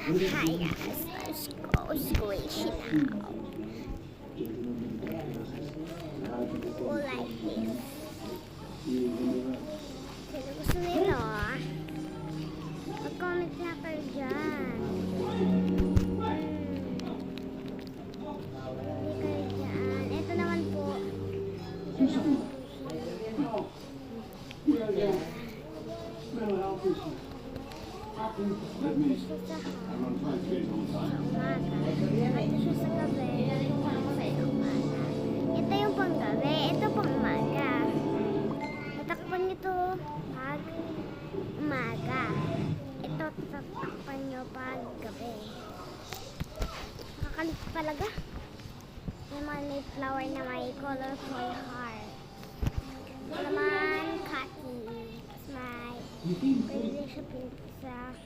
Hi guys, let's go squishy now. Go like this. Sino gusto nito ah? Mag-comment na kayo dyan. Hindi kayo dyan. Ito naman po. Ito naman po siya. Gusto sa umaga. Ito siya sa gabi. Sa umaga. Ito yung panggabi. Ito pang umaga. Tatakpan nyo to pag umaga. Ito tatakpan nyo pag gabi. Nakakalit talaga. May mga light flower na may colorful heart. Ito naman khaki. Tapos may pwede siya pinto sa